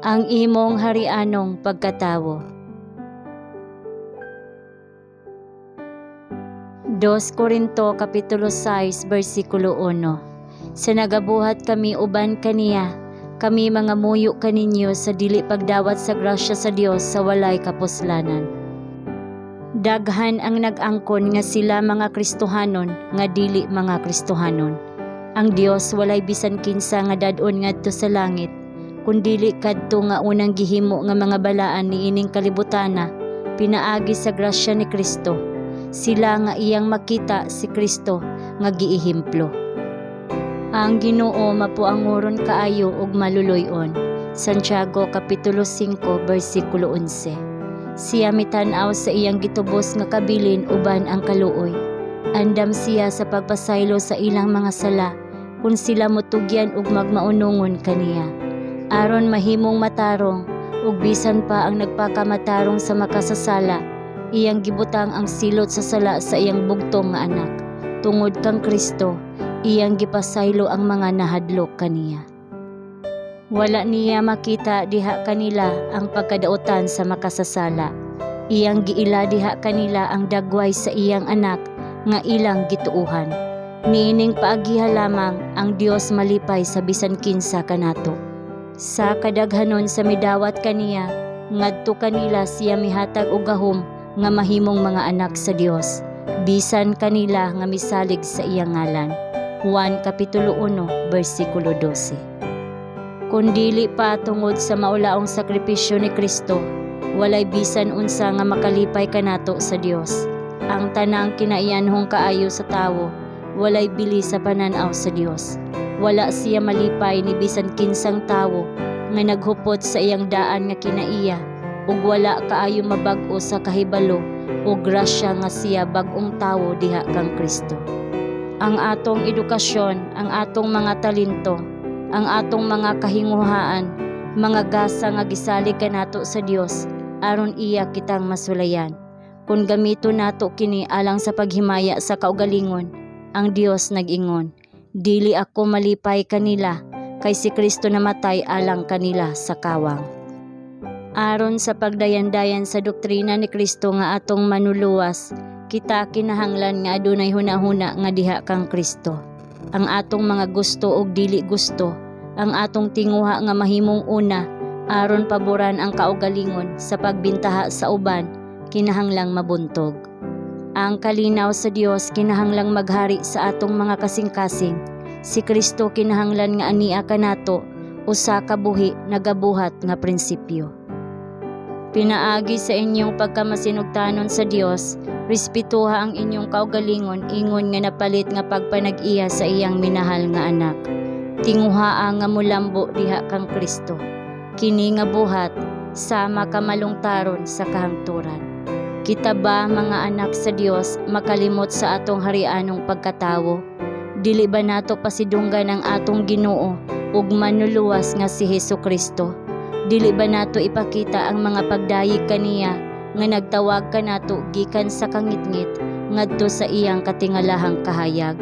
ang imong harianong pagkatawo. 2 Corinto kapitulo 6 versikulo 1. Sa nagabuhat kami uban kaniya, kami mga muyo kaninyo sa dili pagdawat sa grasya sa Dios sa walay kapuslanan. Daghan ang nag-angkon nga sila mga Kristohanon nga dili mga Kristohanon. Ang Dios walay bisan kinsa nga dad-on ngadto sa langit, kundili kadto nga unang gihimo nga mga balaan niining kalibutana, pinaagi sa grasya ni Kristo. Sila nga iyang makita si Kristo nga giihimplo. Ang Ginoo mapuangoron kaayo ug maluluy-on. Santiago kapitulo 5 bersikulo 11. Siya mitan-aw sa iyang gitubos nga kabilin uban ang kaluoy. Andam siya sa pagpasaylo sa ilang mga sala, kung sila motugyan ug magmaunongon kaniya. Aron mahimong matarong ug bisan pa ang nagpakamatarong sa makasasala, iyang gibutang ang silot sa sala sa iyang bugtong nga anak. Tungod kang Kristo, iyang gipasaylo ang mga nahadlok kaniya. Wala niya makita diha kanila ang pagkadautan sa makasasala. Iyang giila diha kanila ang dagway sa iyang anak nga ilang gituuhan. Niining paagiha lamang ang Dios malipay sa bisan kinsa kanato. Sa kadaghanon sa midawat kaniya, ngadto kanila siya mihatag og gahom nga mahimong mga anak sa Dios, bisan kanila nga misalig sa iyang ngalan. Juan kapitulo 1 bersikulo 12. Kundili pa tungod sa maulaong sakripisyo ni Kristo, walay bisan unsa nga makalipay kanato sa Dios. Ang tanang kinaiyanhong kaayo sa tawo, walay bili sa pananaw sa Dios. Wala siya malipay ni bisan kinsang tawo nga naghupot sa iyang daan nga kinaiya, ug wala kaayo mabag-o sa kahibalo o grasya nga siya bag-ong tawo diha kang Kristo. Ang atong edukasyon, ang atong mga talento, ang atong mga kahinguhaan, mga gasa nga gisalig kanato sa Dios aron iya kitang masulayan. Kung gamito nato kini alang sa paghimaya sa kaugalingon, ang Dios nag-ingon, dili ako malipay kanila, kay si Kristo namatay alang kanila sa kawang. Aron sa pagdayan-dayan sa doktrina ni Kristo nga atong manuluwas, kita kinahanglan nga adunay hunahuna nga diha kang Kristo. Ang atong mga gusto ug dili gusto, ang atong tinguha nga mahimong una, aron paboran ang kaugalingon sa pagbintaha sa uban, kinahanglang mabuntog. Ang kalinaw sa Dios kinahanglang maghari sa atong mga kasing-kasing. Si Kristo kinahanglan nga ania kanato, usa ka buhi nagabuhat nga prinsipyo. Pinaagi sa inyong pagkamasinugtanon sa Dios, respetuha ang inyong kaugalingon ingon nga napalit nga pagpanag-iya sa iyang minahal nga anak. Tinguhaa nga mulambo diha kang Kristo. Kini nga buhat sama kamalungtaron sa kahangturan. Kita ba mga anak sa Dios makalimot sa atong harianong pagkatawo? Dili ba nato pasidunggan ang atong Ginoo ug manluluwas nga si Hesukristo? Dili ba nato ipakita ang mga pagdayeg kaniya nga nagtawag kanato gikan sa kangitngit ngadto sa iyang katingalahang kahayag?